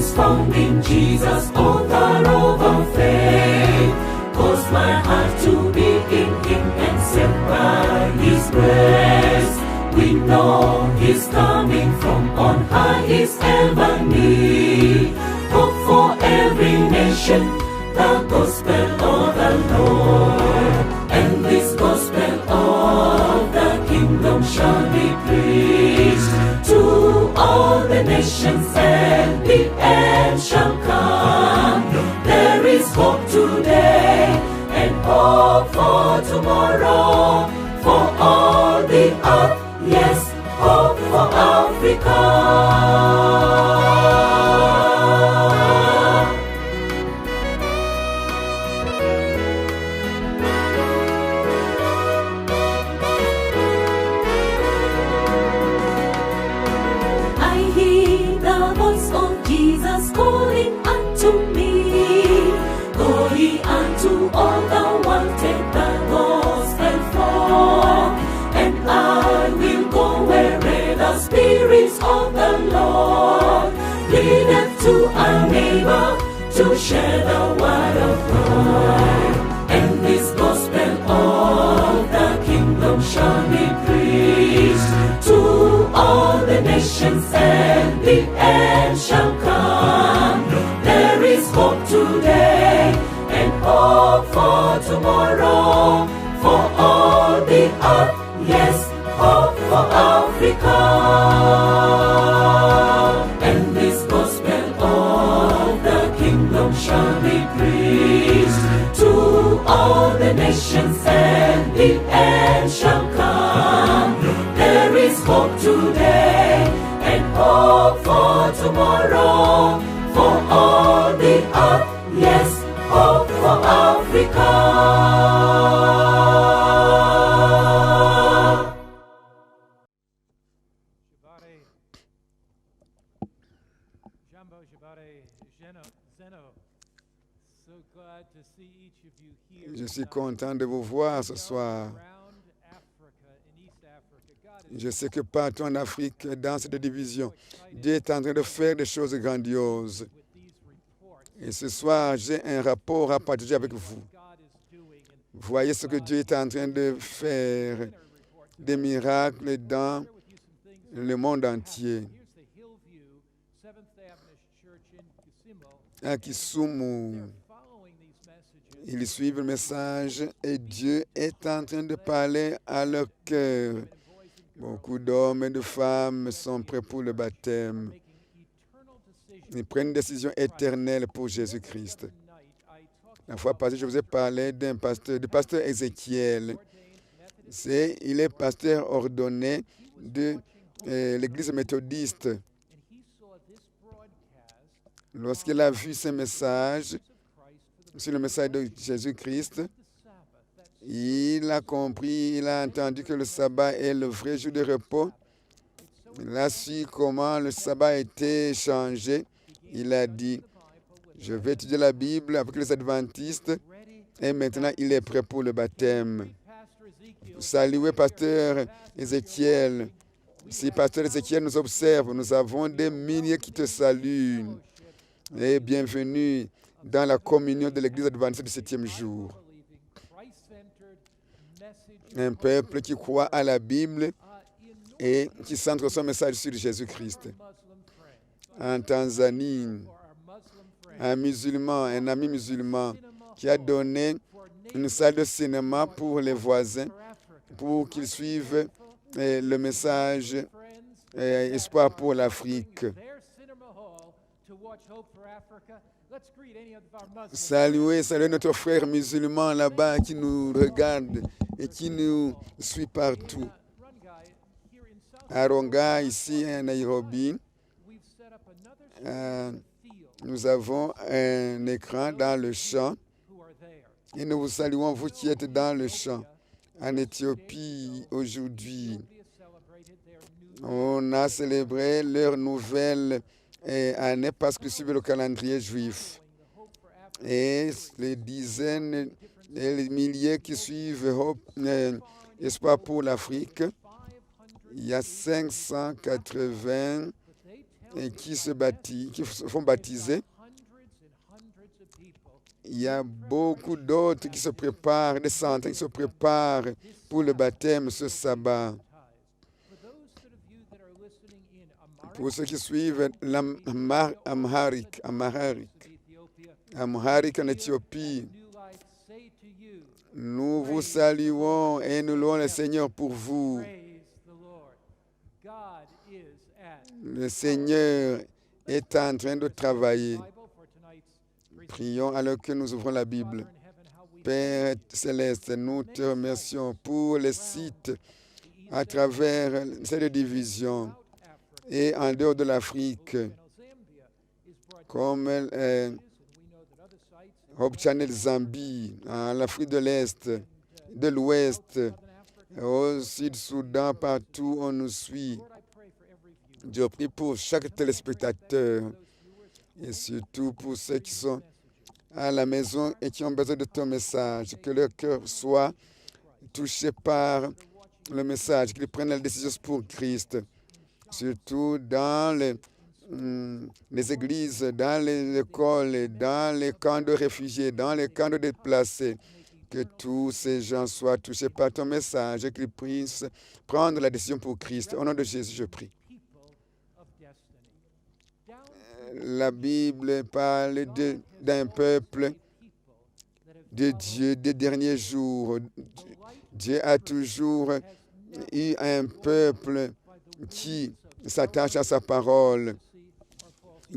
is found in Jesus, author of our faith. Cause my heart to be in Him and set by His grace. We know His coming from on high is ever near. Hope for every nation, the gospel of the Lord. And this gospel of the kingdom shall be preached to all the nations, and the end shall come. There is hope today and hope for tomorrow, for all the earth, yes, hope for Africa. Calling unto me, go ye unto all the world, take the gospel forth, and I will go wherever the spirits of the Lord leadeth to our neighbor to share the word of God. And this gospel of the kingdom shall be preached to all the nations, and the end shall come. There is hope today and hope for tomorrow, for all the earth, yes, hope for Africa. And this gospel of the kingdom shall be preached to all the nations, and the end shall come. There is hope today and hope for tomorrow, for all the earth, yes, hope for Africa. Je suis content de vous voir ce soir. Je sais que partout en Afrique, dans cette division, Dieu est en train de faire des choses grandioses. Et ce soir, j'ai un rapport à partager avec vous. Voyez ce que Dieu est en train de faire, des miracles dans le monde entier. À Kisumu, ils suivent le message et Dieu est en train de parler à leur cœur. Beaucoup d'hommes et de femmes sont prêts pour le baptême. Ils prennent une décision éternelle pour Jésus-Christ. La fois passée, je vous ai parlé du pasteur Ézéchiel. Il est pasteur ordonné de l'Église méthodiste. Lorsqu'il a vu ce message, sur le message de Jésus-Christ, il a compris, il a entendu que le sabbat est le vrai jour de repos. Il a su comment le sabbat a été changé. Il a dit, je vais étudier la Bible avec les adventistes, et maintenant il est prêt pour le baptême. Saluez pasteur Ézéchiel. Si pasteur Ézéchiel nous observe, nous avons des milliers qui te saluent. Et bienvenue dans la communion de l'Église adventiste du 7e jour. Un peuple qui croit à la Bible et qui centre son message sur Jésus-Christ. En Tanzanie, un ami musulman qui a donné une salle de cinéma pour les voisins pour qu'ils suivent le message Espoir pour l'Afrique. Saluez notre frère musulman là-bas qui nous regarde et qui nous suit partout. À Ronga, ici à Nairobi, nous avons un écran dans le champ et nous vous saluons, vous qui êtes dans le champ. En Éthiopie, aujourd'hui, on a célébré leur nouvelle année parce qu'ils suivent le calendrier juif. Et les dizaines et les milliers qui suivent Espoir pour l'Afrique, il y a 580 et qui se font baptiser. Il y a beaucoup d'autres qui se préparent, des centaines qui se préparent pour le baptême ce sabbat. Pour ceux qui suivent l'Amharique en Éthiopie, nous vous saluons et nous louons le Seigneur pour vous. Le Seigneur est en train de travailler. Prions alors que nous ouvrons la Bible. Père céleste, nous te remercions pour les sites à travers cette division et en dehors de l'Afrique, comme Hope Channel Zambie, en l'Afrique de l'Est, de l'Ouest, au Sud-Soudan, partout où on nous suit. Je prie pour chaque téléspectateur et surtout pour ceux qui sont à la maison et qui ont besoin de ton message, que leur cœur soit touché par le message, qu'ils prennent la décision pour Christ, surtout dans les églises, dans les écoles, dans les camps de réfugiés, dans les camps de déplacés, que tous ces gens soient touchés par ton message et qu'ils puissent prendre la décision pour Christ. Au nom de Jésus, je prie. La Bible parle d'un peuple de Dieu des derniers jours. Dieu a toujours eu un peuple qui s'attache à sa parole,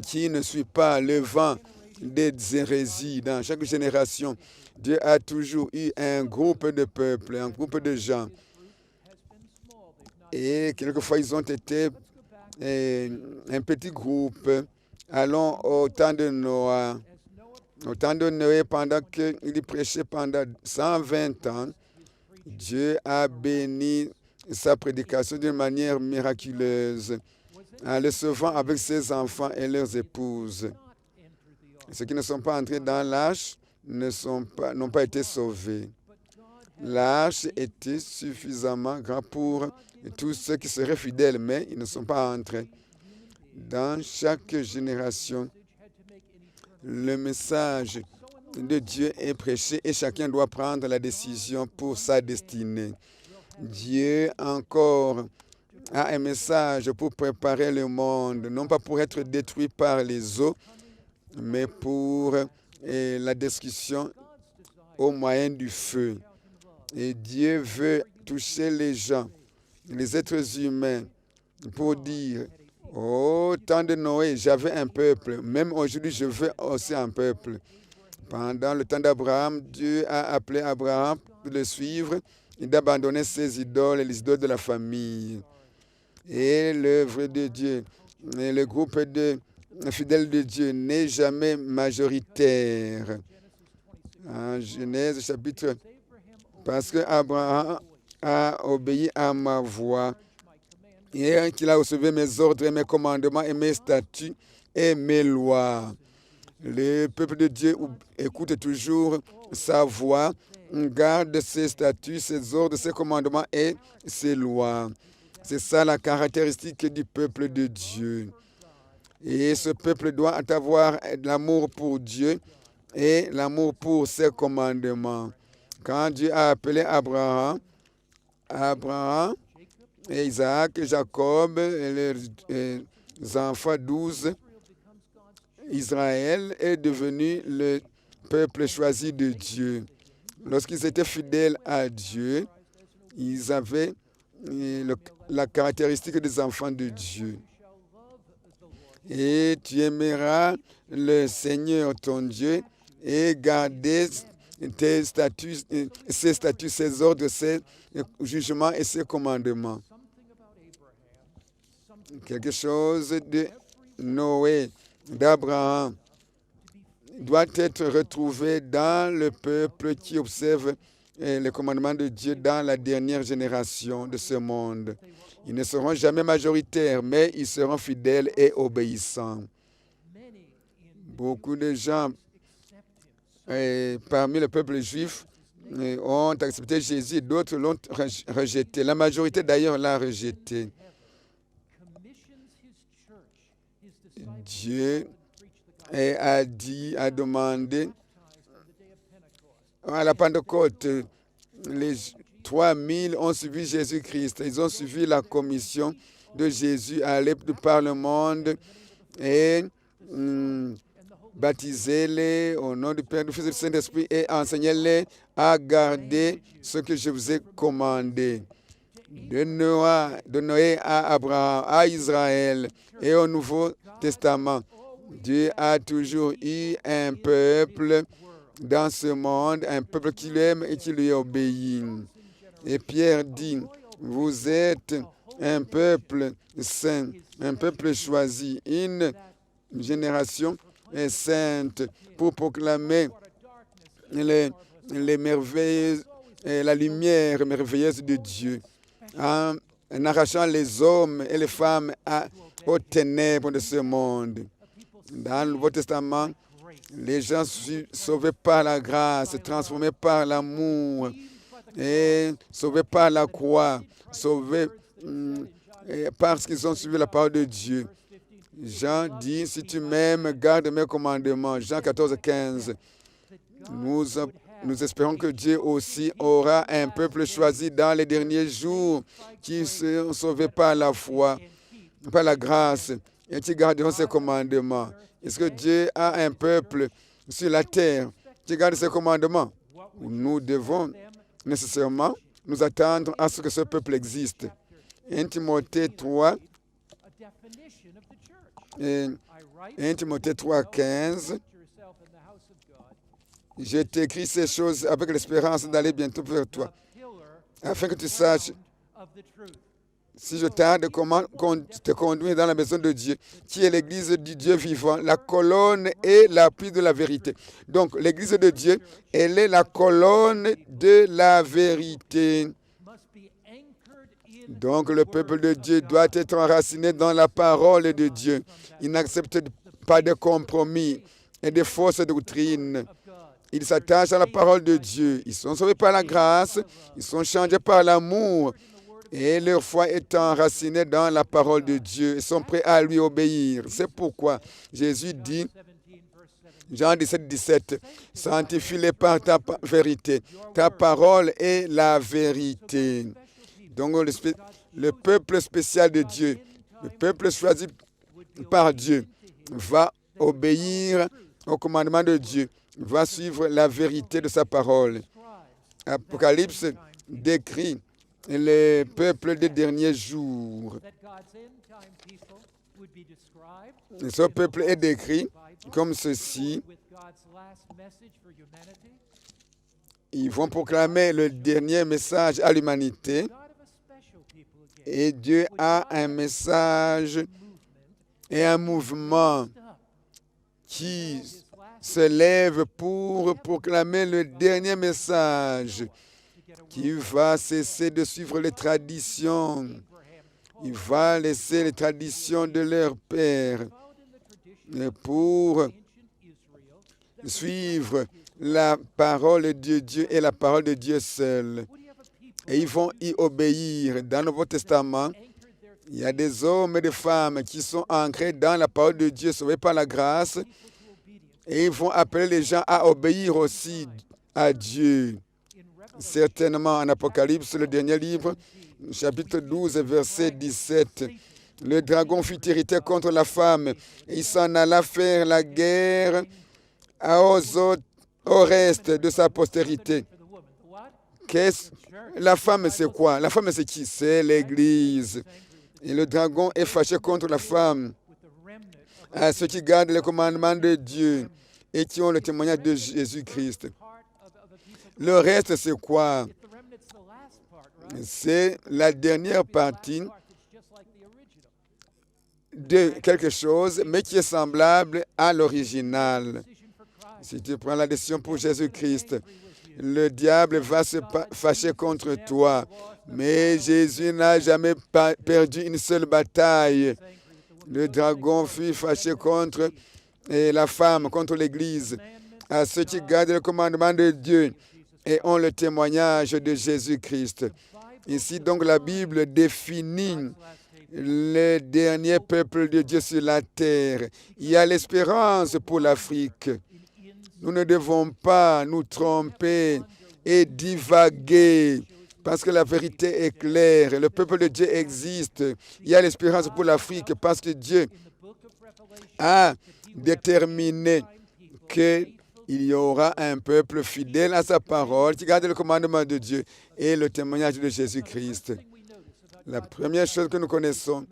qui ne suit pas le vent des hérésies. Dans chaque génération, Dieu a toujours eu un groupe de peuples, un groupe de gens. Et quelquefois, ils ont été un petit groupe. Allons au temps de Noé. Au temps de Noé, pendant qu'il prêchait pendant 120 ans, Dieu a béni sa prédication d'une manière miraculeuse, en le sauvant avec ses enfants et leurs épouses. Ceux qui ne sont pas entrés dans l'arche n'ont pas été sauvés. L'arche était suffisamment grand pour tous ceux qui seraient fidèles, mais ils ne sont pas entrés. Dans chaque génération, le message de Dieu est prêché et chacun doit prendre la décision pour sa destinée. Dieu encore a un message pour préparer le monde, non pas pour être détruit par les eaux, mais pour la destruction au moyen du feu. Et Dieu veut toucher les gens, les êtres humains, pour dire: au temps de Noé, j'avais un peuple. Même aujourd'hui, je veux aussi un peuple. Pendant le temps d'Abraham, Dieu a appelé Abraham de le suivre et d'abandonner ses idoles et les idoles de la famille. Et l'œuvre de Dieu, et le groupe de fidèles de Dieu n'est jamais majoritaire. En Genèse chapitre, parce que Abraham a obéi à ma voix, et qu'il a observé mes ordres et mes commandements et mes statuts et mes lois. Le peuple de Dieu écoute toujours sa voix, garde ses statuts, ses ordres, ses commandements et ses lois. C'est ça la caractéristique du peuple de Dieu. Et ce peuple doit avoir l'amour pour Dieu et l'amour pour ses commandements. Quand Dieu a appelé Abraham et Isaac, Jacob et les enfants 12, Israël est devenu le peuple choisi de Dieu. Lorsqu'ils étaient fidèles à Dieu, ils avaient la caractéristique des enfants de Dieu. Et tu aimeras le Seigneur ton Dieu et garder tes statuts, ses statuts, ses ordres, ses jugements et ses commandements. Quelque chose de Noé, d'Abraham, doit être retrouvé dans le peuple qui observe les commandements de Dieu dans la dernière génération de ce monde. Ils ne seront jamais majoritaires, mais ils seront fidèles et obéissants. Beaucoup de gens parmi le peuple juif ont accepté Jésus, d'autres l'ont rejeté. La majorité d'ailleurs l'a rejeté. Dieu a demandé à la Pentecôte, les 3000 ont suivi Jésus-Christ. Ils ont suivi la commission de Jésus à aller par le monde et baptisez-les au nom du Père, du Fils et du Saint-Esprit et enseignez-les à garder ce que je vous ai commandé. De Noé à Abraham, à Israël et au Nouveau Testament, Dieu a toujours eu un peuple dans ce monde, un peuple qui l'aime et qui lui obéit. Et Pierre dit, vous êtes un peuple saint, un peuple choisi, une génération sainte pour proclamer les merveilles et la lumière merveilleuse de Dieu, en arrachant les hommes et les femmes aux ténèbres de ce monde. Dans le Nouveau Testament, les gens sont sauvés par la grâce, transformés par l'amour, et sauvés par la croix, sauvés parce qu'ils ont suivi la parole de Dieu. Jean dit, si tu m'aimes, garde mes commandements. Jean 14, 15. Nous espérons que Dieu aussi aura un peuple choisi dans les derniers jours qui seront sauvés par la foi, par la grâce, et qui garderont ses commandements. Est-ce que Dieu a un peuple sur la terre qui garde ses commandements? Nous devons nécessairement nous attendre à ce que ce peuple existe. 1 Timothée 3, 15. Je t'écris ces choses avec l'espérance d'aller bientôt vers toi, afin que tu saches, si je tarde, comment te conduire dans la maison de Dieu, qui est l'église du Dieu vivant, la colonne et l'appui de la vérité. Donc, l'église de Dieu, elle est la colonne de la vérité. Donc, le peuple de Dieu doit être enraciné dans la parole de Dieu. Il n'accepte pas de compromis et de fausses doctrines. Ils s'attachent à la parole de Dieu. Ils sont sauvés par la grâce. Ils sont changés par l'amour. Et leur foi est enracinée dans la parole de Dieu. Ils sont prêts à lui obéir. C'est pourquoi Jésus dit, Jean 17, 17, sanctifie-les par ta vérité. Ta parole est la vérité. Donc le peuple spécial de Dieu, le peuple choisi par Dieu, va obéir au commandement de Dieu, va suivre la vérité de sa parole. Apocalypse décrit les peuples des derniers jours. Ce peuple est décrit comme ceci. Ils vont proclamer le dernier message à l'humanité. Et Dieu a un message et un mouvement qui se lève pour proclamer le dernier message, qui va cesser de suivre les traditions. Il va laisser les traditions de leur père pour suivre la parole de Dieu et la parole de Dieu seul. Et ils vont y obéir. Dans le Nouveau Testament, il y a des hommes et des femmes qui sont ancrés dans la parole de Dieu, sauvés par la grâce, et ils vont appeler les gens à obéir aussi à Dieu. Certainement, en Apocalypse, le dernier livre, chapitre 12, verset 17, le dragon fit irriter contre la femme, et il s'en alla faire la guerre au reste de sa postérité. La femme, c'est quoi? La femme, c'est qui? C'est l'Église. Et le dragon est fâché contre la femme, à ceux qui gardent les commandements de Dieu et qui ont le témoignage de Jésus-Christ. Le reste, c'est quoi? C'est la dernière partie de quelque chose, mais qui est semblable à l'original. Si tu prends la décision pour Jésus-Christ, le diable va se fâcher contre toi. Mais Jésus n'a jamais perdu une seule bataille. Le dragon fut fâché contre la femme, contre l'Église, à ceux qui gardent le commandement de Dieu et ont le témoignage de Jésus-Christ. Ici, donc, la Bible définit le dernier peuple de Dieu sur la terre. Il y a l'espérance pour l'Afrique. Nous ne devons pas nous tromper et divaguer parce que la vérité est claire. Le peuple de Dieu existe. Il y a l'espérance pour l'Afrique parce que Dieu a déterminé qu'il y aura un peuple fidèle à sa parole qui garde le commandement de Dieu et le témoignage de Jésus-Christ. La première chose que nous connaissons,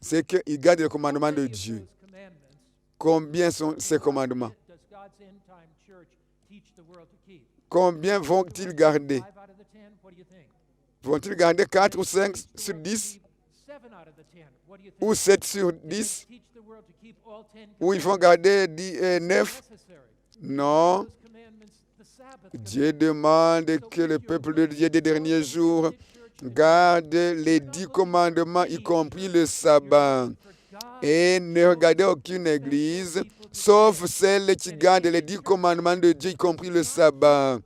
c'est qu'il garde le commandement de Dieu. Combien sont ces commandements? Combien vont-ils garder? Vont-ils garder 4 ou 5 sur 10? Ou 7 sur 10? Ou ils vont garder 9? Non. Dieu demande que le peuple de Dieu des derniers jours garde les 10 commandements, y compris le sabbat. Et ne regardez aucune église, sauf celle qui garde les 10 commandements de Dieu, y compris le sabbat.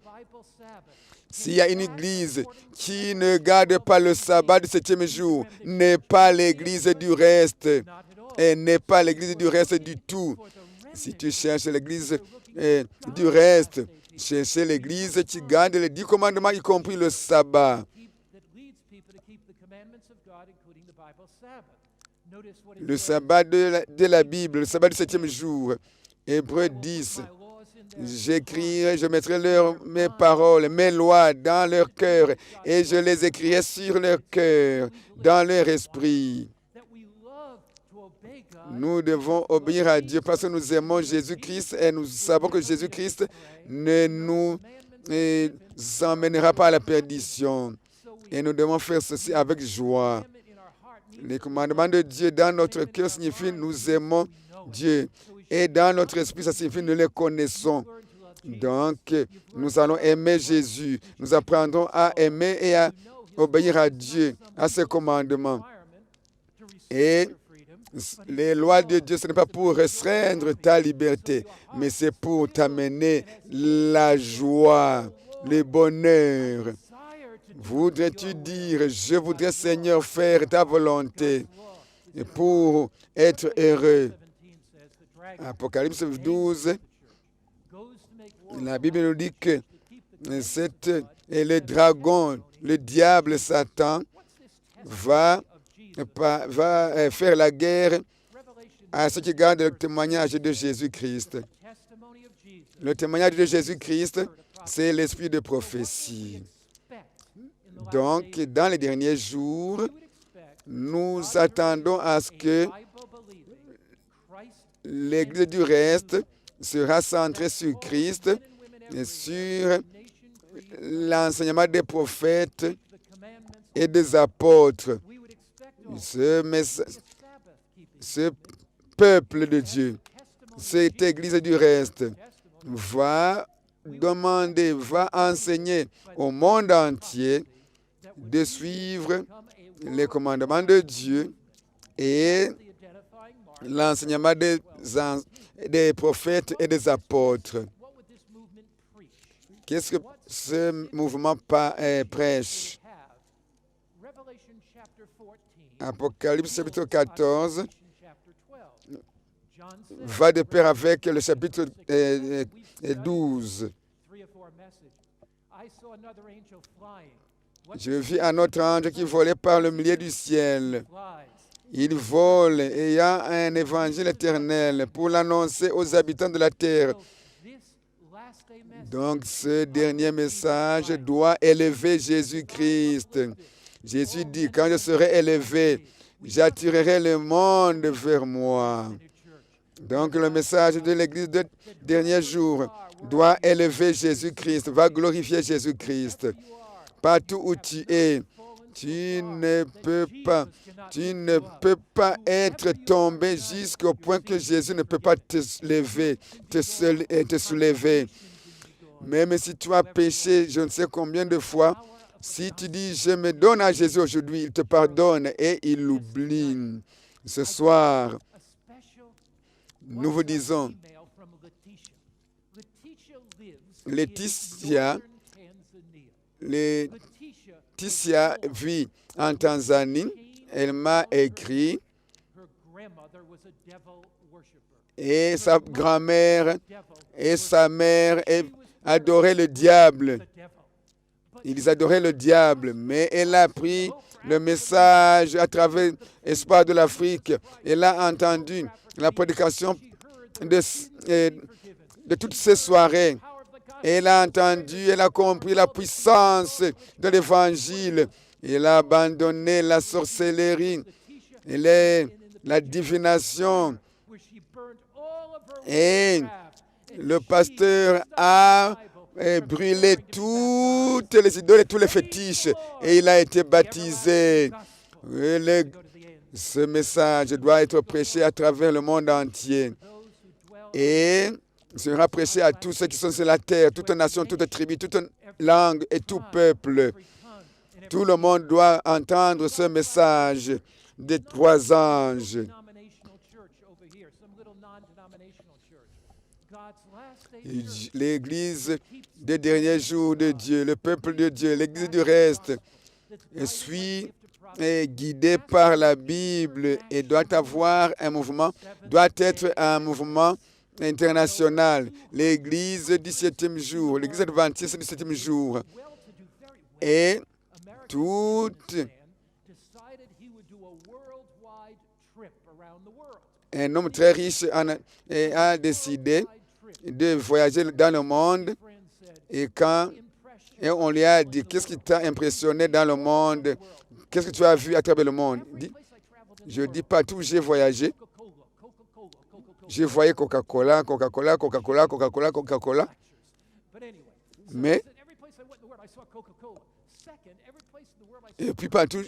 S'il y a une église qui ne garde pas le sabbat du 7e jour, n'est pas l'église du reste, et n'est pas l'église du reste du tout. Si tu cherches l'église du reste, cherchez l'église qui garde les 10 commandements, y compris le sabbat. Le sabbat de la Bible, le sabbat du 7e jour. Hébreux 10. J'écrirai, je mettrai mes paroles, mes lois dans leur cœur et je les écrirai sur leur cœur, dans leur esprit. Nous devons obéir à Dieu parce que nous aimons Jésus-Christ et nous savons que Jésus-Christ ne nous emmènera pas à la perdition. Et nous devons faire ceci avec joie. Les commandements de Dieu dans notre cœur signifient nous aimons Dieu. Et dans notre esprit, ça signifie nous les connaissons. Donc, nous allons aimer Jésus. Nous apprendrons à aimer et à obéir à Dieu, à ses commandements. Et les lois de Dieu, ce n'est pas pour restreindre ta liberté, mais c'est pour t'amener la joie, le bonheur. Voudrais-tu dire, je voudrais, Seigneur, faire ta volonté pour être heureux? Apocalypse 12, la Bible nous dit que le dragon, le diable, Satan, va faire la guerre à ceux qui gardent le témoignage de Jésus-Christ. Le témoignage de Jésus-Christ, c'est l'esprit de prophétie. Donc, dans les derniers jours, nous attendons à ce que l'Église du reste sera centrée sur Christ et sur l'enseignement des prophètes et des apôtres. Ce peuple de Dieu, cette Église du reste, va enseigner au monde entier de suivre les commandements de Dieu et l'enseignement des prophètes et des apôtres. Qu'est-ce que ce mouvement prêche? Apocalypse chapitre 14 va de pair avec le chapitre 12. Je vis un autre ange qui volait par le milieu du ciel. Il vole ayant un évangile éternel pour l'annoncer aux habitants de la terre. Donc ce dernier message doit élever Jésus-Christ. Jésus dit, quand je serai élevé, j'attirerai le monde vers moi. Donc le message de l'Église des derniers jours doit élever Jésus-Christ, va glorifier Jésus-Christ. Partout où tu es, tu ne peux pas être tombé jusqu'au point que Jésus ne peut pas te soulever. Même si tu as péché je ne sais combien de fois, si tu dis, je me donne à Jésus aujourd'hui, il te pardonne et il l'oublie. Ce soir, nous vous disons, Laetitia vit en Tanzanie. elle m'a écrit, et sa grand-mère et sa mère adoraient le diable. Ils adoraient le diable, mais elle a pris le message à travers l'Espoir de l'Afrique. Elle a entendu la prédication de toutes ces soirées. Elle a entendu, elle a compris la puissance de l'Évangile. Elle a abandonné la sorcellerie et la divination. Et le pasteur a brûlé toutes les idoles et tous les fétiches. Et il a été baptisé. Ce message doit être prêché à travers le monde entier. Et sera prêché à tous ceux qui sont sur la terre, toute nation, toute tribu, toute langue et tout peuple. Tout le monde doit entendre ce message des 3 anges. L'Église des derniers jours de Dieu, le peuple de Dieu, l'Église du reste, est guidée par la Bible et doit être un mouvement international. L'Église du 7e jour, l'Église adventiste du 7e jour, et un homme très riche a décidé de voyager dans le monde. Et on lui a dit, qu'est-ce qui t'a impressionné dans le monde? Qu'est-ce que tu as vu à travers le monde? Je dis partout où j'ai voyagé. J'ai voyé Coca-Cola. Mais, et puis partout.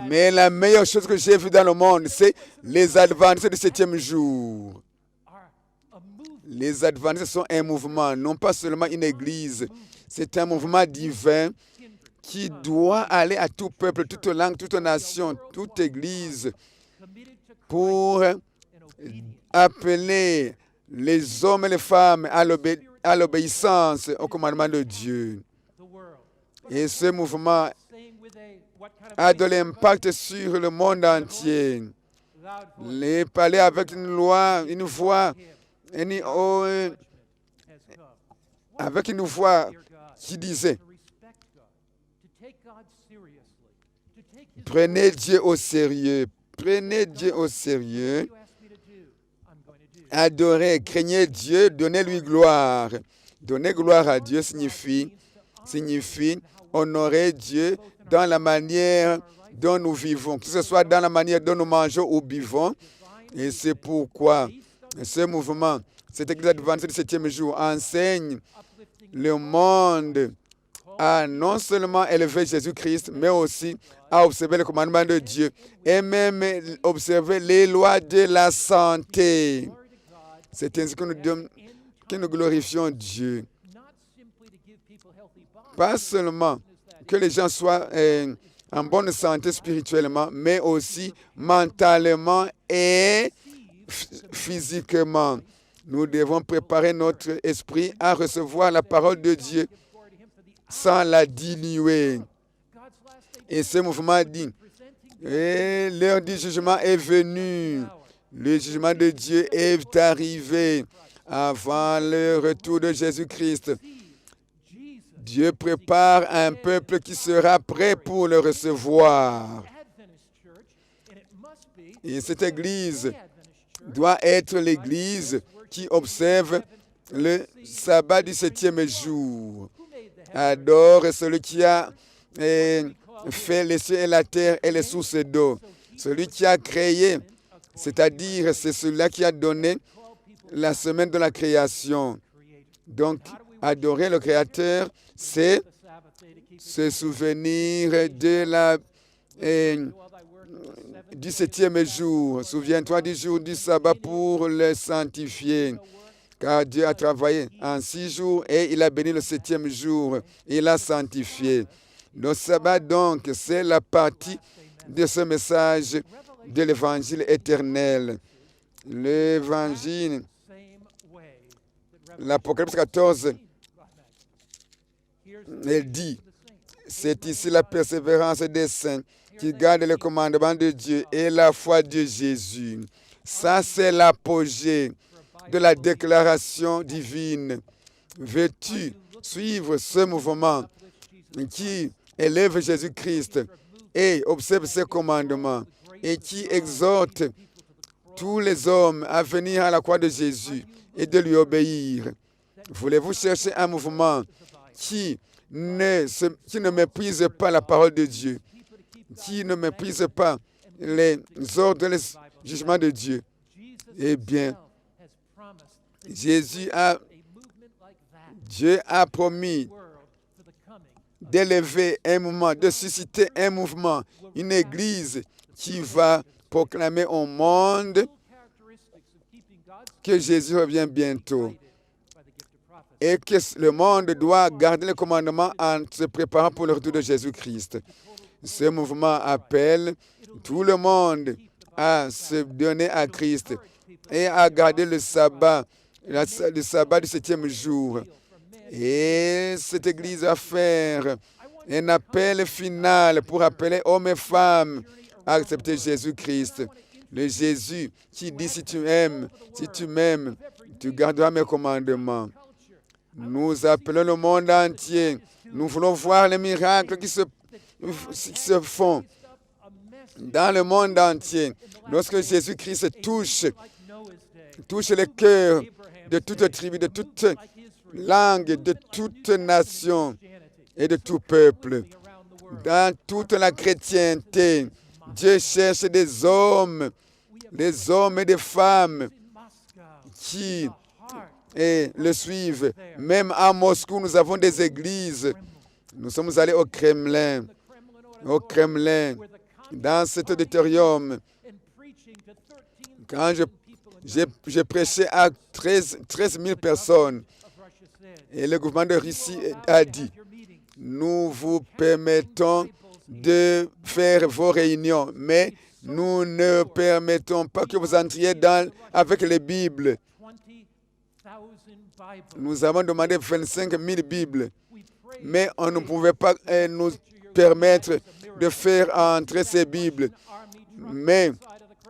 Mais la meilleure chose que j'ai vue dans le monde, c'est les adventistes du 7e jour. Les adventistes sont un mouvement, non pas seulement une église. C'est un mouvement divin qui doit aller à tout peuple, toute langue, toute nation, toute église, pour appeler les hommes et les femmes à l'obéissance au commandement de Dieu. Et ce mouvement a de l'impact sur le monde entier. Les parler avec une voix qui disait: prenez Dieu au sérieux, prenez Dieu au sérieux, adorez, craignez Dieu, donnez-lui gloire. Donner gloire à Dieu signifie honorer Dieu dans la manière dont nous vivons, que ce soit dans la manière dont nous mangeons ou buvons. Et c'est pourquoi ce mouvement, cette Église adventiste du 7e jour, enseigne le monde à non seulement élever Jésus-Christ, mais aussi à observer le commandement de Dieu et même observer les lois de la santé. C'est ainsi que nous glorifions Dieu. Pas seulement que les gens soient en bonne santé spirituellement, mais aussi mentalement et physiquement. Nous devons préparer notre esprit à recevoir la parole de Dieu sans la diluer. Et ce mouvement dit, et l'heure du jugement est venue. Le jugement de Dieu est arrivé avant le retour de Jésus-Christ. Dieu prépare un peuple qui sera prêt pour le recevoir. Et cette Église doit être l'Église qui observe le sabbat du 7e jour. Adore celui qui a fait les cieux et la terre et les sources d'eau. Celui qui a créé, c'est-à-dire c'est celui-là qui a donné la semaine de la création. Donc, adorer le Créateur, c'est se souvenir du 7e jour. Souviens-toi du jour du sabbat pour le sanctifier. Car Dieu a travaillé en 6 jours et il a béni le 7e jour. Il l'a sanctifié. Le sabbat, donc, c'est la partie de ce message de l'évangile éternel. L'évangile, l'Apocalypse 14, elle dit, C'est ici la persévérance des saints qui gardent le commandement de Dieu et la foi de Jésus. Ça, c'est l'apogée de la déclaration divine. Veux-tu suivre ce mouvement qui élève Jésus-Christ et observe ses commandements et qui exhorte tous les hommes à venir à la croix de Jésus et de lui obéir? Voulez-vous chercher un mouvement qui ne méprise pas la parole de Dieu, qui ne méprise pas les ordres, les jugements de Dieu? Eh bien, Dieu a promis d'élever un mouvement, de susciter un mouvement, une église qui va proclamer au monde que Jésus revient bientôt et que le monde doit garder le commandement en se préparant pour le retour de Jésus-Christ. Ce mouvement appelle tout le monde à se donner à Christ et à garder le sabbat du 7e jour. Et cette Église va faire un appel final pour appeler hommes et femmes à accepter Jésus-Christ. Le Jésus qui dit, si tu m'aimes, tu garderas mes commandements. Nous appelons le monde entier. Nous voulons voir les miracles qui se font dans le monde entier. Lorsque Jésus-Christ touche les cœurs de toute tribu, de toute langue, de toute nation et de tout peuple. Dans toute la chrétienté, Dieu cherche des hommes et des femmes qui le suivent. Même à Moscou, nous avons des églises. Nous sommes allés au Kremlin, dans cet auditorium. Quand j'ai prêché à 13 000 personnes, et le gouvernement de Russie a dit, nous vous permettons de faire vos réunions, mais nous ne permettons pas que vous entriez avec les Bibles. Nous avons demandé 25 000 Bibles, mais on ne pouvait pas nous permettre de faire entrer ces Bibles. Mais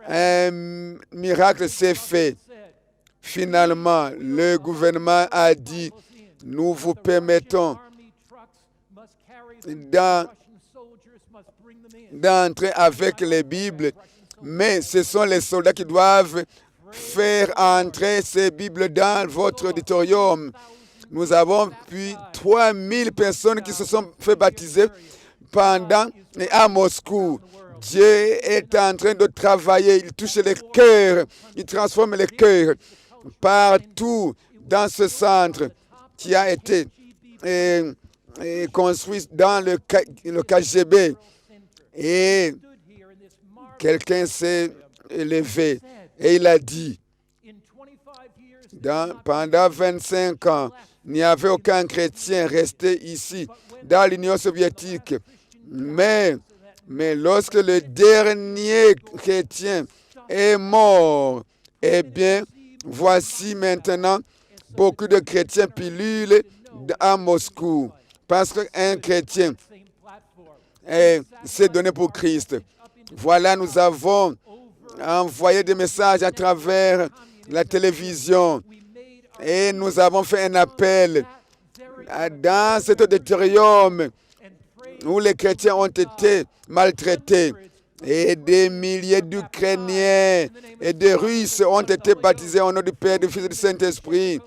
un miracle s'est fait. Finalement, le gouvernement a dit, nous vous permettons d'entrer avec les Bibles, mais ce sont les soldats qui doivent faire entrer ces Bibles dans votre auditorium. Nous avons puis 3000 personnes qui se sont fait baptiser à Moscou. Dieu est en train de travailler, il touche les cœurs, il transforme les cœurs partout dans ce centre qui a été construit dans le KGB. Et quelqu'un s'est élevé et il a dit, pendant 25 ans, il n'y avait aucun chrétien resté ici, dans l'Union soviétique. Mais lorsque le dernier chrétien est mort, eh bien, voici maintenant beaucoup de chrétiens pilules à Moscou. Parce qu'un chrétien s'est donné pour Christ. Voilà, nous avons envoyé des messages à travers la télévision et nous avons fait un appel dans cet auditorium où les chrétiens ont été maltraités et des milliers d'Ukrainiens et de Russes ont été baptisés au nom du Père, du Fils et du Saint-Esprit.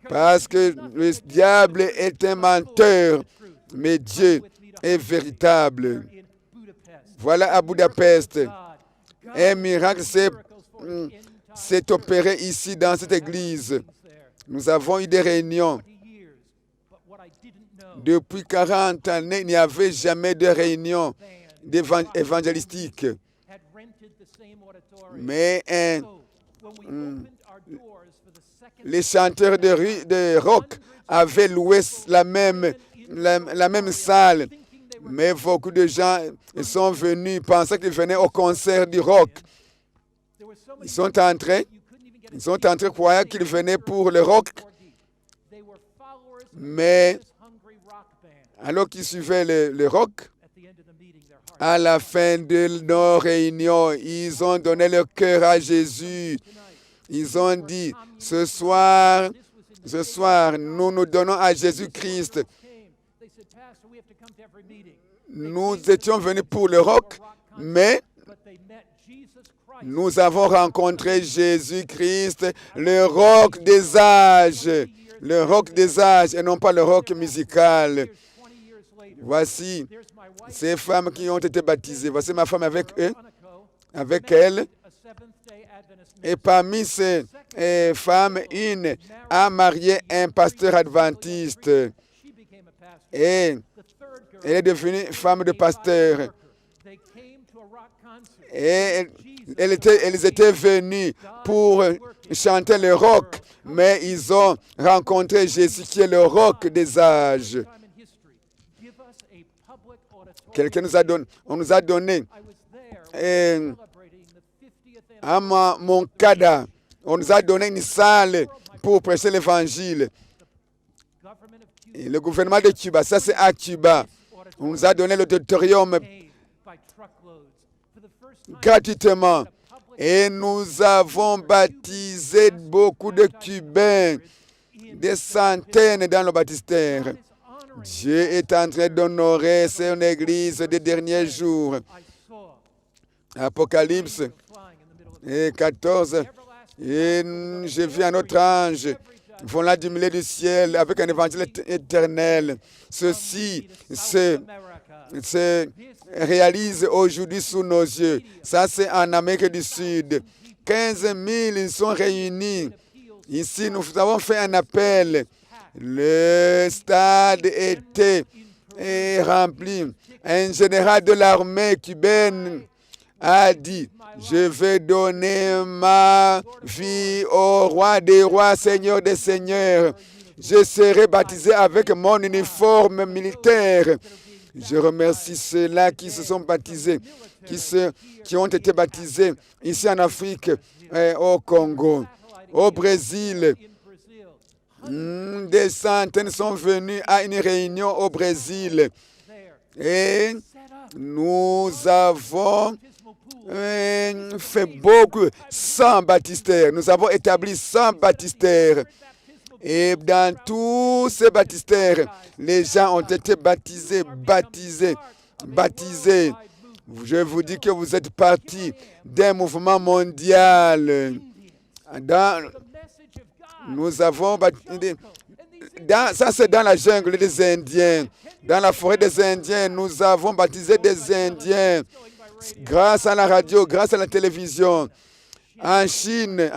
Parce que le diable est un menteur, mais Dieu est véritable. Voilà à Budapest. Un miracle s'est opéré ici dans cette église. Nous avons eu des réunions. Depuis 40 années, il n'y avait jamais de réunion évangélistique. Mais les chanteurs de rock avaient loué la même salle. Mais beaucoup de gens sont venus, pensaient qu'ils venaient au concert du rock. Ils sont entrés croyant qu'ils venaient pour le rock. Mais alors qu'ils suivaient le rock, à la fin de nos réunions, ils ont donné leur cœur à Jésus. Ils ont dit, ce soir, nous nous donnons à Jésus-Christ. Nous étions venus pour le rock, mais nous avons rencontré Jésus-Christ, le rock des âges, et non pas le rock musical. Voici ces femmes qui ont été baptisées. Voici ma femme avec elle. Et parmi ces femmes, une a marié un pasteur adventiste. Et elle est devenue femme de pasteur. Et elles étaient venues pour chanter le rock, mais ils ont rencontré Jésus qui est le rock des âges. Quelqu'un on nous a donné à Moncada, on nous a donné une salle pour prêcher l'évangile. Et le gouvernement de Cuba, ça c'est à Cuba, on nous a donné l'auditorium gratuitement. Et nous avons baptisé beaucoup de Cubains, des centaines dans le baptistère. Dieu est en train d'honorer son Église des derniers jours. Apocalypse 14. Et j'ai vu un autre ange volant du milieu du ciel avec un évangile éternel. Ceci se réalise aujourd'hui sous nos yeux. Ça, c'est en Amérique du Sud. 15 000 ils sont réunis. Ici, nous avons fait un appel. Le stade était rempli. Un général de l'armée cubaine a dit, je vais donner ma vie au roi des rois, seigneur des seigneurs. Je serai baptisé avec mon uniforme militaire. Je remercie ceux-là qui se sont baptisés, qui ont été baptisés ici en Afrique, au Congo, au Brésil. Des centaines sont venus à une réunion au Brésil. Et nous avons fait beaucoup, 100 baptistères. Nous avons établi 100 baptistères. Et dans tous ces baptistères, les gens ont été baptisés. Je vous dis que vous êtes partis d'un mouvement mondial. Nous avons baptisé. Ça, c'est dans la jungle des Indiens. Dans la forêt des Indiens, nous avons baptisé des Indiens. Grâce à la radio, grâce à la télévision. En Chine,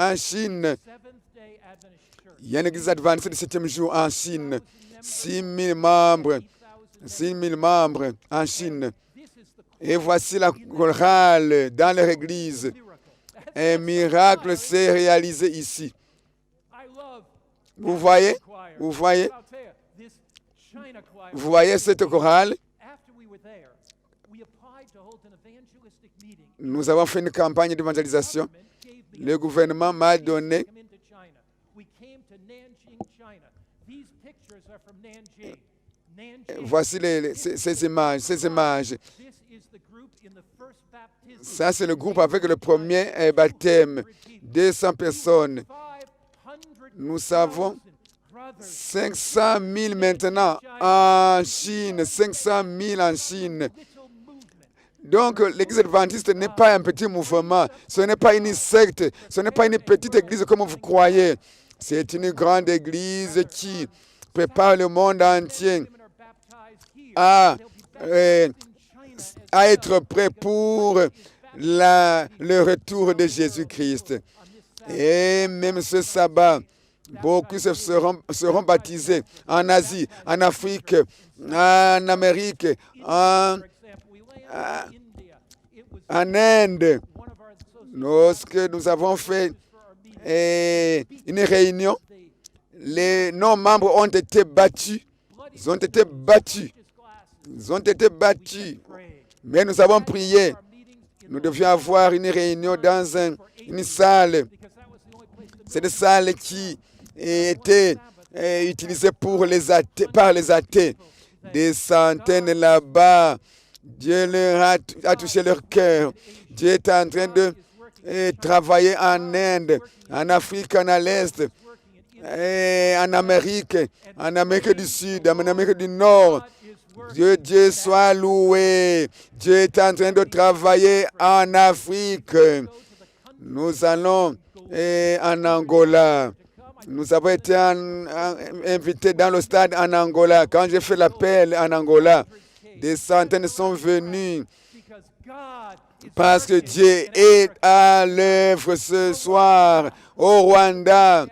il y a une église adventiste du 7e jour en Chine. 6 000 membres en Chine. Et voici la chorale dans leur église. Un miracle s'est réalisé ici. Vous voyez cette chorale? Nous avons fait une campagne d'évangélisation. Le gouvernement m'a donné voici ces images. Ça, c'est le groupe avec le premier baptême. 200 personnes. Nous savons 500 000 maintenant en Chine. 500 000 en Chine. Donc, l'église adventiste n'est pas un petit mouvement. Ce n'est pas une secte. Ce n'est pas une petite église comme vous croyez. C'est une grande église qui prépare le monde entier à être prêt pour le retour de Jésus-Christ. Et même ce sabbat, beaucoup seront baptisés en Asie, en Afrique, en Amérique, en Inde. Lorsque nous avons fait une réunion, nos membres ont été battus. Ils ont été battus. Mais nous avons prié. Nous devions avoir une réunion dans une salle. C'est une salle qui était utilisée par les athées. des centaines là-bas. Dieu a touché leur cœur. Dieu est en train de travailler en Inde, en Afrique, en l'Est, et en Amérique du Sud, en Amérique du Nord. Dieu soit loué. Dieu est en train de travailler en Afrique. Nous allons en Angola. Nous avons été invités dans le stade en Angola. Quand j'ai fait l'appel en Angola, des centaines sont venus parce que Dieu est à l'œuvre ce soir au Rwanda.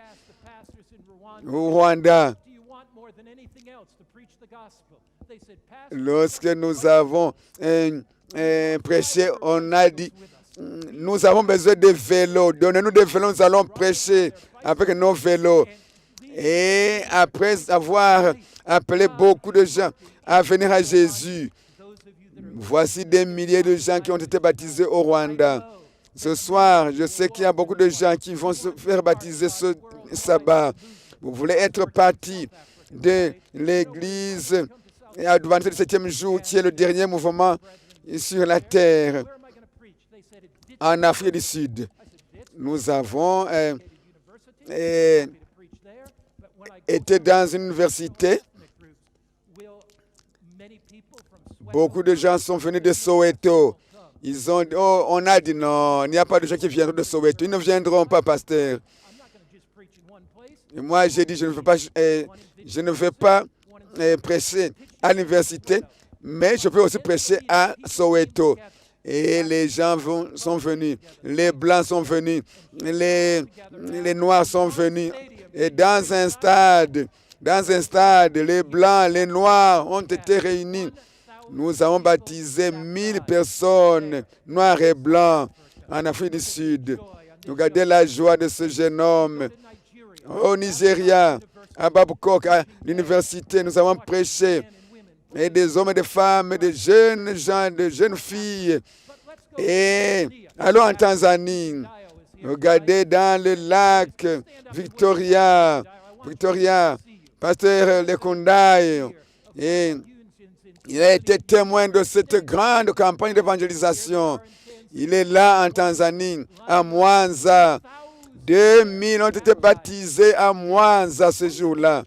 Lorsque nous avons prêché, on a dit, nous avons besoin de vélos. Donnez-nous des vélos, nous allons prêcher avec nos vélos. Et après avoir appelé beaucoup de gens à venir à Jésus, voici des milliers de gens qui ont été baptisés au Rwanda. Ce soir, je sais qu'il y a beaucoup de gens qui vont se faire baptiser ce sabbat. Vous voulez être partie de l'église adventiste du 7e jour, qui est le dernier mouvement sur la terre en Afrique du Sud. Nous avons été dans une université. Beaucoup de gens sont venus de Soweto. Ils ont dit, oh, on a dit non, il n'y a pas de gens qui viendront de Soweto. Ils ne viendront pas, pasteur. Et moi, j'ai dit, je ne veux pas prêcher à l'université, mais je peux aussi prêcher à Soweto. Et les gens sont venus, les Blancs sont venus, les Noirs sont venus. Et dans un stade, les Blancs, les Noirs ont été réunis. Nous avons baptisé 1000 personnes, Noirs et Blancs, en Afrique du Sud. Regardez la joie de ce jeune homme. Au Nigeria, à Babcock, à l'université, nous avons prêché. Et des hommes et des femmes, des jeunes gens, des jeunes filles. Et allons en Tanzanie. Regardez dans le lac Victoria, pasteur Lekundai. Et il a été témoin de cette grande campagne d'évangélisation. Il est là en Tanzanie, à Mwanza. 2000 ont été baptisés à Mwanza ce jour-là.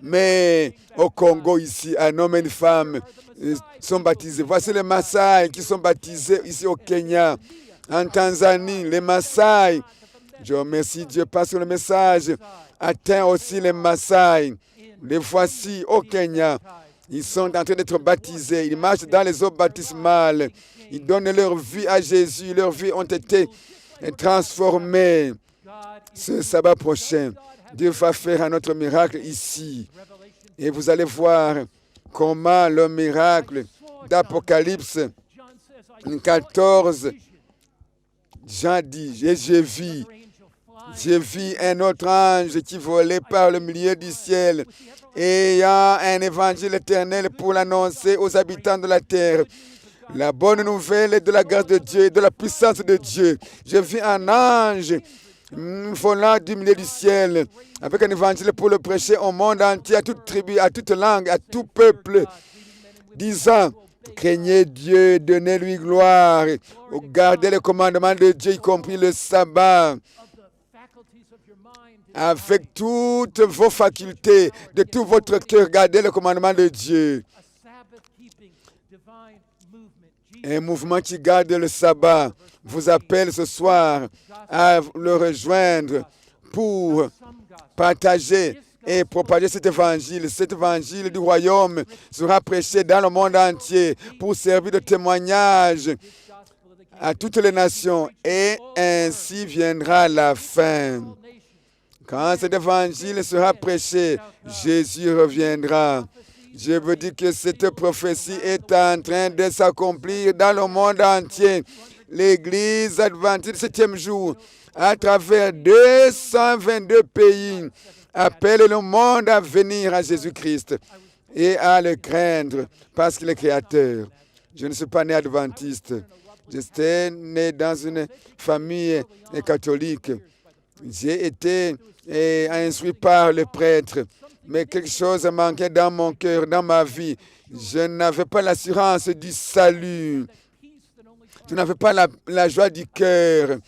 Mais au Congo, ici, un homme et une femme sont baptisés. Voici les Maasai qui sont baptisés ici au Kenya. En Tanzanie, les Maasai. Je remercie Dieu parce que le message atteint aussi les Maasai. Les voici au Kenya. Ils sont en train d'être baptisés. Ils marchent dans les eaux baptismales. Ils donnent leur vie à Jésus. Leurs vies ont été transformées. Ce sabbat prochain, Dieu va faire un autre miracle ici. Et vous allez voir comment le miracle d'Apocalypse 14, Jean dit, j'ai vu un autre ange qui volait par le milieu du ciel, ayant un évangile éternel pour l'annoncer aux habitants de la terre. La bonne nouvelle de la grâce de Dieu et de la puissance de Dieu. J'ai vu un ange volant du milieu du ciel avec un évangile pour le prêcher au monde entier, à toute tribu, à toute langue, à tout peuple, disant, craignez Dieu, donnez-lui gloire, gardez les commandements de Dieu, y compris le sabbat, avec toutes vos facultés, de tout votre cœur, gardez le commandement de Dieu. Un mouvement qui garde le sabbat vous appelle ce soir à le rejoindre pour partager et propager cet évangile. Cet évangile du royaume sera prêché dans le monde entier pour servir de témoignage à toutes les nations. Et ainsi viendra la fin. Quand cet évangile sera prêché, Jésus reviendra. Je veux dire que cette prophétie est en train de s'accomplir dans le monde entier. L'Église adventiste du 7e jour, à travers 222 pays, appelle le monde à venir à Jésus-Christ et à le craindre parce qu'il est créateur. Je ne suis pas né adventiste. J'étais né dans une famille catholique. J'ai été instruit par le prêtre. mais quelque chose manquait dans mon cœur, dans ma vie. Je n'avais pas l'assurance du salut. Je n'avais pas la joie du cœur.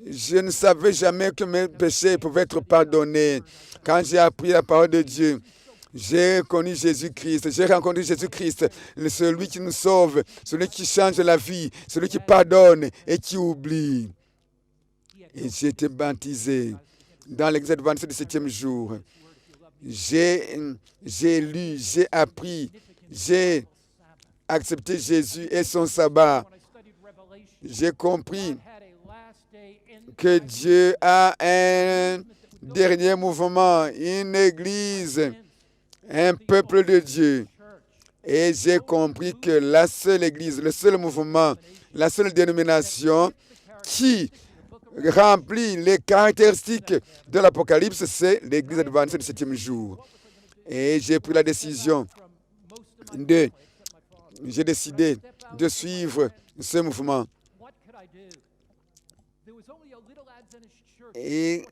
Je ne savais jamais que mes péchés pouvaient être pardonnés. Quand j'ai appris la parole de Dieu, j'ai connu Jésus-Christ, j'ai rencontré Jésus-Christ, celui qui nous sauve, celui qui change la vie, celui qui pardonne et qui oublie. Et j'ai été baptisé dans l'église adventiste du 7e jour. J'ai lu, j'ai appris, j'ai accepté Jésus et son sabbat. J'ai compris que Dieu a un dernier mouvement, une église, un peuple de Dieu. Et j'ai compris que la seule église, le seul mouvement, la seule dénomination qui remplit les caractéristiques de l'Apocalypse, c'est l'église adventiste du 7e jour. Et j'ai pris la décision j'ai décidé de suivre ce mouvement. Et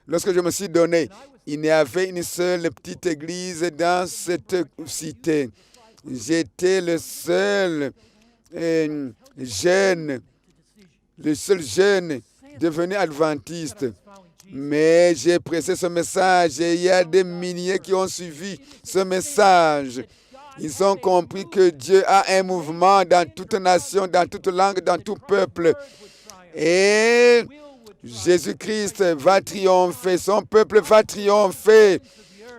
lorsque je me suis donné, il y avait une seule petite église dans cette cité. J'étais le seul jeune devenu adventiste. Mais j'ai pressé ce message et il y a des milliers qui ont suivi ce message. Ils ont compris que Dieu a un mouvement dans toute nation, dans toute langue, dans tout peuple. Et Jésus-Christ va triompher, son peuple va triompher.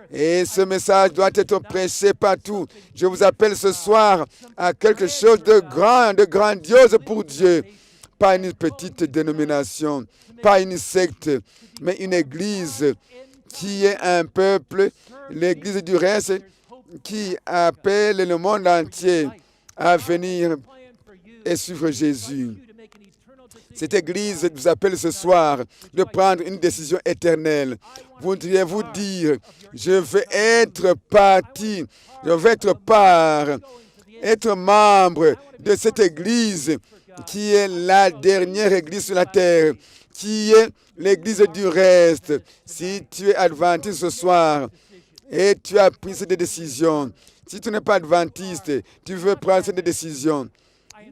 Et ce message doit être prêché partout. Je vous appelle ce soir à quelque chose de grand, de grandiose pour Dieu. Pas une petite dénomination, pas une secte, mais une église qui est un peuple, l'église du reste, qui appelle le monde entier à venir et suivre Jésus. Cette église vous appelle ce soir de prendre une décision éternelle. Vous devriez vous dire, je veux être partie, je veux être être membre de cette église qui est la dernière église sur la terre, qui est l'église du reste. Si tu es adventiste ce soir et tu as pris cette décision, si tu n'es pas adventiste, tu veux prendre cette décision,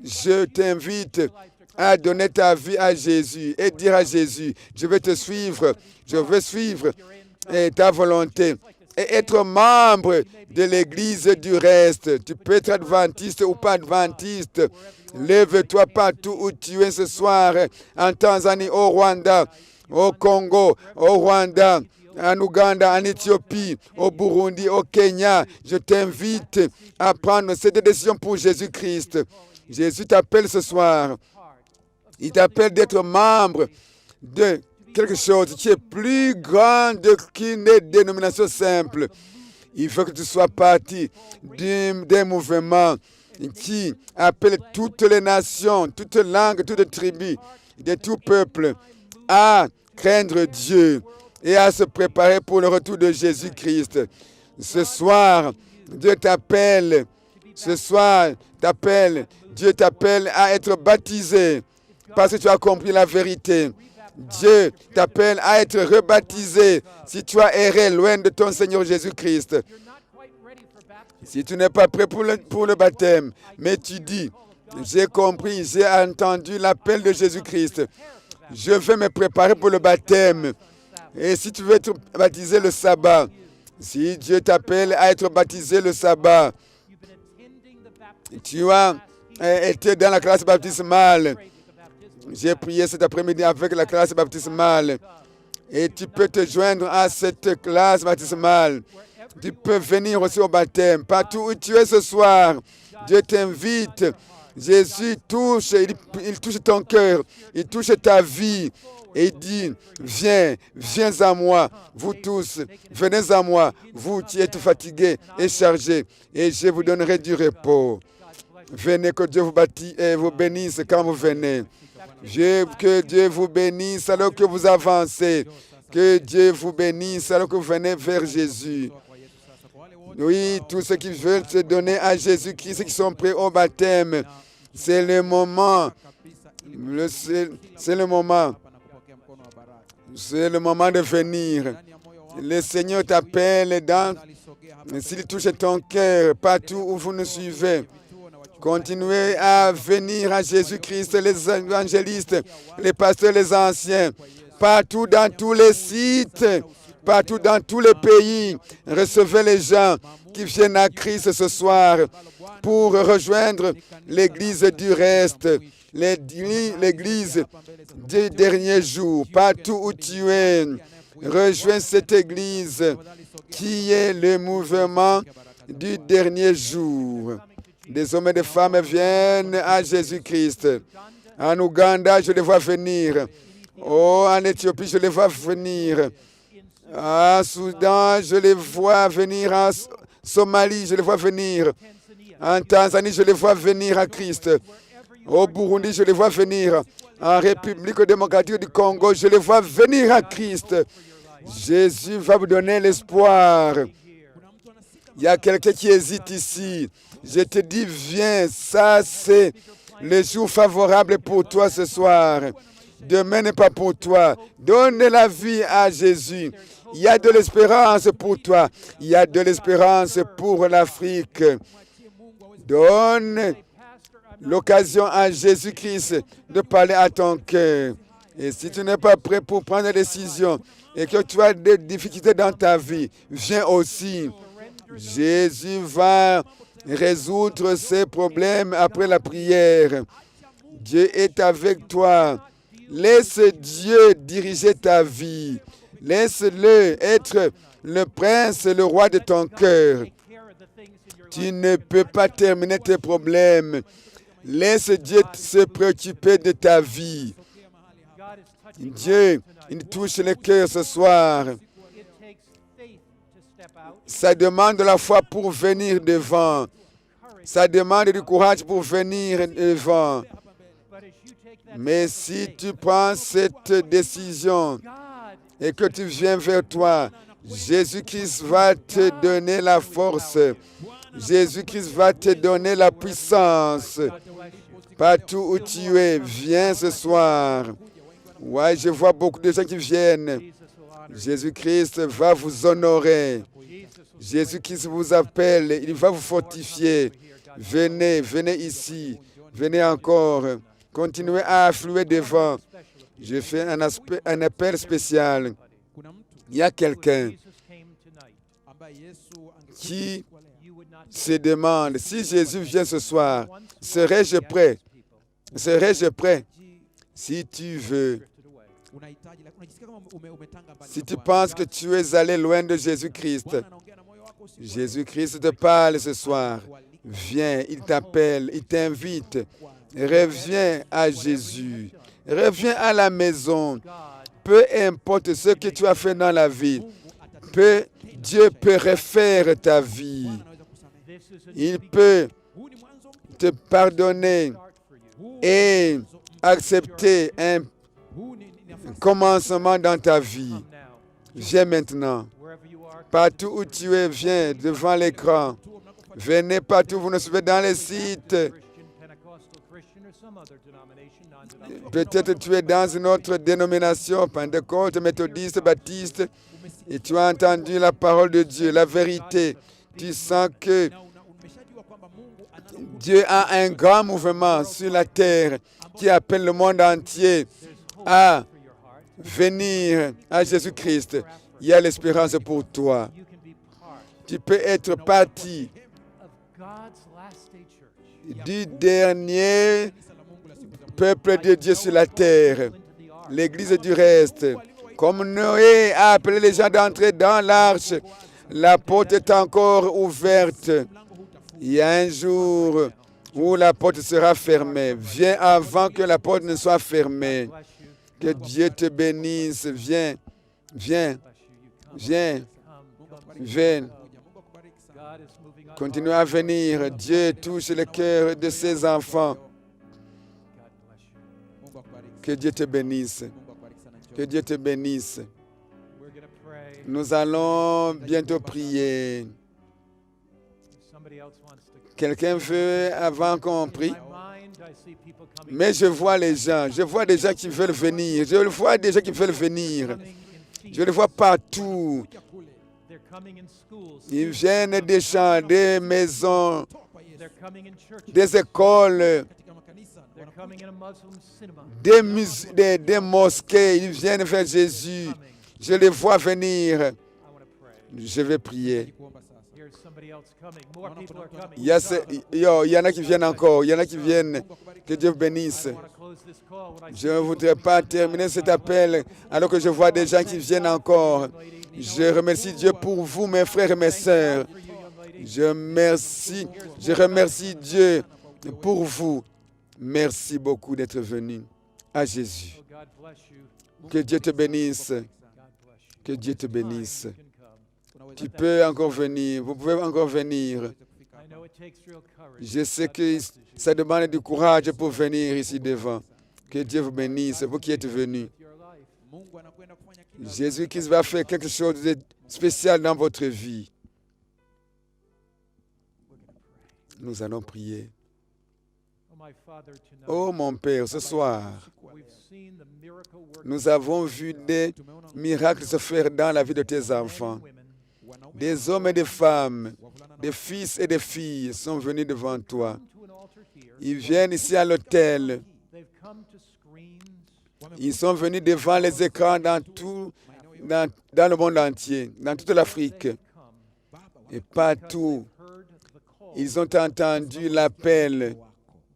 je t'invite à donner ta vie à Jésus et dire à Jésus, je vais te suivre, je veux suivre ta volonté et être membre de l'église du reste. Tu peux être adventiste ou pas adventiste. Lève-toi partout où tu es ce soir, en Tanzanie, au Rwanda, au Congo, au Rwanda, en Ouganda, en Éthiopie, au Burundi, au Kenya. Je t'invite à prendre cette décision pour Jésus-Christ. Jésus t'appelle ce soir. Il t'appelle d'être membre de quelque chose qui est plus grand qu'une dénomination simple. Il faut que tu sois partie d'un mouvement qui appelle toutes les nations, toutes les langues, toutes les tribus, de tout peuple à craindre Dieu et à se préparer pour le retour de Jésus-Christ. Ce soir, Dieu t'appelle. Ce soir, Dieu t'appelle à être baptisé parce que tu as compris la vérité. Dieu t'appelle à être rebaptisé si tu as erré loin de ton Seigneur Jésus-Christ. Si tu n'es pas prêt pour le baptême, mais tu dis, j'ai compris, j'ai entendu l'appel de Jésus-Christ. Je vais me préparer pour le baptême. Et si tu veux être baptisé le sabbat, si Dieu t'appelle à être baptisé le sabbat, tu as été dans la classe baptismale. J'ai prié cet après-midi avec la classe baptismale. Et tu peux te joindre à cette classe baptismale. Tu peux venir aussi au baptême. Partout où tu es ce soir, Dieu t'invite. Jésus touche, il touche ton cœur, il touche ta vie. Et il dit, viens à moi, vous tous, venez à moi, vous qui êtes fatigués et chargés, et je vous donnerai du repos. Venez, que Dieu vous bénisse quand vous venez. Que Dieu vous bénisse alors que vous avancez. Que Dieu vous bénisse alors que vous venez vers Jésus. Oui, tous ceux qui veulent se donner à Jésus-Christ, qui sont prêts au baptême, c'est le moment. C'est le moment. C'est le moment de venir. Le Seigneur t'appelle s'il touche ton cœur, partout où vous nous suivez. Continuez à venir à Jésus-Christ, les évangélistes, les pasteurs, les anciens, partout dans tous les sites, partout dans tous les pays. Recevez les gens qui viennent à Christ ce soir pour rejoindre l'église du reste, l'église du dernier jour. Partout où tu es, rejoins cette église qui est le mouvement du dernier jour. Des hommes et des femmes viennent à Jésus-Christ. En Ouganda, je les vois venir. Oh, en Éthiopie, je les vois venir. En Soudan, je les vois venir. En Somalie, je les vois venir. En Tanzanie, je les vois venir à Christ. Au Burundi, je les vois venir. En République démocratique du Congo, je les vois venir à Christ. Jésus va vous donner l'espoir. Il y a quelqu'un qui hésite ici. Je te dis, viens, ça c'est le jour favorable pour toi ce soir. Demain n'est pas pour toi. Donne la vie à Jésus. Il y a de l'espérance pour toi. Il y a de l'espérance pour l'Afrique. Donne l'occasion à Jésus-Christ de parler à ton cœur. Et si tu n'es pas prêt pour prendre des décisions et que tu as des difficultés dans ta vie, viens aussi. Jésus va résoudre ces problèmes après la prière. Dieu est avec toi. Laisse Dieu diriger ta vie. Laisse-le être le prince, le roi de ton cœur. Tu ne peux pas terminer tes problèmes. Laisse Dieu se préoccuper de ta vie. Dieu, il touche le cœur ce soir. Ça demande de la foi pour venir devant. Ça demande du courage pour venir devant. Mais si tu prends cette décision et que tu viens vers toi, Jésus-Christ va te donner la force. Jésus-Christ va te donner la puissance. Partout où tu es, viens ce soir. Ouais, je vois beaucoup de gens qui viennent. Jésus-Christ va vous honorer. Jésus-Christ vous appelle, il va vous fortifier. Venez, venez ici. Venez encore. Continuez à affluer devant. Je fais un appel spécial. Il y a quelqu'un qui se demande, si Jésus vient ce soir, serais-je prêt? Serais-je prêt? Si tu veux, si tu penses que tu es allé loin de Jésus-Christ, Jésus-Christ te parle ce soir. Viens, il t'appelle, il t'invite. Reviens à Jésus. Reviens à la maison. Peu importe ce que tu as fait dans la vie, Dieu peut refaire ta vie. Il peut te pardonner et accepter un commencement dans ta vie. Viens maintenant. Partout où tu es, viens devant l'écran. Venez partout où vous nous suivez dans les sites. Peut-être tu es dans une autre dénomination, Pentecôte, méthodiste, baptiste, et tu as entendu la parole de Dieu, la vérité. Tu sens que Dieu a un grand mouvement sur la terre qui appelle le monde entier à venir à Jésus-Christ. Il y a l'espérance pour toi. Tu peux être partie du dernier peuple de Dieu sur la terre, l'église du reste. Comme Noé a appelé les gens d'entrer dans l'arche, la porte est encore ouverte. Il y a un jour où la porte sera fermée. Viens avant que la porte ne soit fermée. Que Dieu te bénisse. Viens, viens, viens, viens. Continue à venir. Dieu touche le cœur de ses enfants. Que Dieu te bénisse. Que Dieu te bénisse. Nous allons bientôt prier. Quelqu'un veut avant qu'on prie? Mais je vois les gens. Je vois des gens qui veulent venir. Je vois des gens qui veulent venir. Je les vois partout. They're coming in schools. Ils viennent des champs, des maisons, They're coming in churches. des écoles, katika makanisa They're coming in a Muslim cinema. des mosquées. Ils viennent vers Jésus. Je les vois venir. I want to pray. Je vais prier. kuomba sasa. Here's somebody else coming. More people are coming. Il y en a qui viennent encore. Il y en a qui viennent. Que Dieu vous bénisse. I want to close this call when I Je ne voudrais pas terminer cet appel alors que je vois des gens qui viennent encore. Je remercie Dieu pour vous, mes frères et mes sœurs. for you, young lady. Je remercie Dieu pour vous. Merci beaucoup d'être venu à Jésus. Oh, God bless you. Que Dieu te bénisse. God bless you. Que Dieu te bénisse. You can come. Tu peux encore venir. Vous pouvez encore venir. I know it takes real courage. Je sais que ça demande du courage pour venir ici devant. Que Dieu vous bénisse, vous qui êtes venus. With your life. Mungu anakwenda kufanya kila Jésus-Christ va faire quelque chose de spécial dans votre vie. Nous allons prier. Oh, my Father, tonight, Oh mon Père, ce soir, we've seen the miracle work nous avons vu des miracles se faire dans la vie de tes enfants. women. wanaume Des hommes et des femmes, wavulana na des fils et des filles sont venus devant toi. Come to an altar here. Ils viennent ici à l'autel. They've come to screens. Ils sont venus devant les écrans dans le monde entier, dans toute l'Afrique. Come Baba Et partout, heard the call. ils ont entendu l'appel.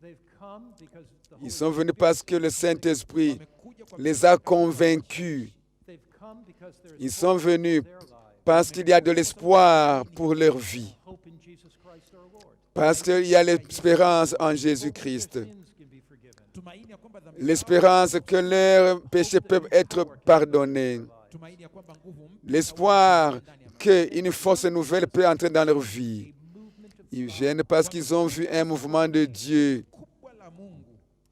They've come because the Ils Holy sont venus parce que le Saint-Esprit wamekuja kwa les a convaincus. They've come because there Ils is sont hope venus in their lives. parce qu'il y a de l'espoir pour leur vie. Hope in Jesus Christ our Lord. Parce qu'il y a l'espérance en Jésus-Christ. Sins can be forgiven. tumaini ya kwamba dhambi L'espérance que leurs péchés peuvent être pardonnés. tumaini ya kwamba nguvu mpya L'espoir qu'une force nouvelle peut entrer dans leur vie. A movement of Ils viennent parce qu'ils ont vu un mouvement de Dieu, kubwa la Mungu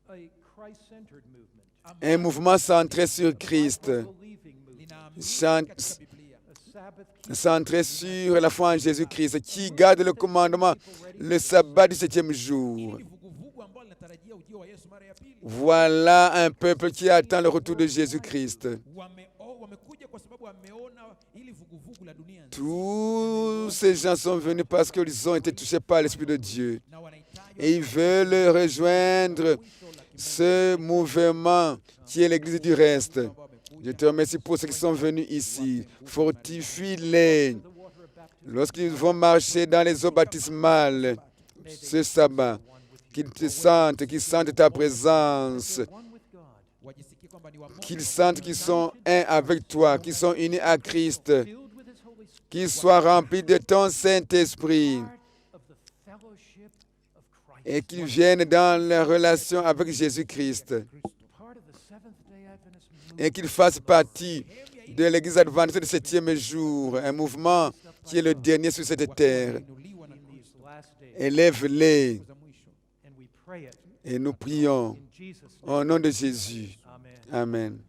a Christ-centered movement. un mouvement centré sur Christ, Believing movement. linaamini chan- katika Biblia A Sabbath keeping centré sur la foi en Jésus-Christ, qui garde le commandement, le sabbat du 7e jour. ni vuguvugu ambalo linatarajia ujio wa Yesu mara ya pili. Voilà un peuple qui attend le retour de Jésus-Christ. Wamekuja kwa sababu wameona ili vuguvugu la dunia nzima Tous ces gens sont venus parce qu'ils ont été touchés par l'Esprit de Dieu. na wanahitaji Et ils veulent rejoindre ce mouvement qui est l'Église du reste. ambao wamekuja Je te remercie pour ceux qui sont venus ici. Fortifie-les. the water of baptism. Lorsqu'ils vont marcher dans les eaux baptismales ce sabbat, qu'ils sentent ta présence, One with God. wajisikie kwamba ni wamoja qu'ils sentent qu'ils sont un avec toi, qu'ils sont unis à Christ, Filled with His Holy Spirit. qu'ils soient remplis de ton Saint-Esprit Part of the fellowship of Christ. et qu'ils viennent dans la relation avec Jésus-Christ Part of the Seventh-day Adventist movement. et qu'ils fassent partie de l'Église adventiste du 7e jour, un mouvement qui est le dernier sur cette terre. inuliwa na In these last days. Élève-les za mwisho. And we pray it et nous prions in Jesus' au name. nom de Jésus. Amen. Amen.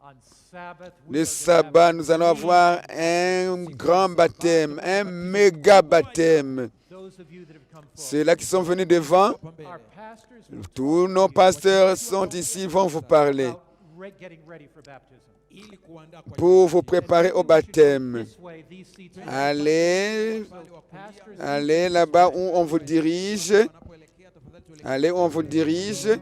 On Sabbath, we Le are sabbat, gonna nous allons avoir un grand baptême, un méga baptême. those of you that have come forward. Ceux-là qui sont venus devant, Our pastors will tous nos pasteurs sont ici, ils vont vous parler about getting ready for baptism. ili kuandaa kwa pour vous préparer au baptême. This way, these seats Allez, pastors allez là-bas où on vous dirige. wanapoelekea tafadhali tuelekee Allez où on vous dirige.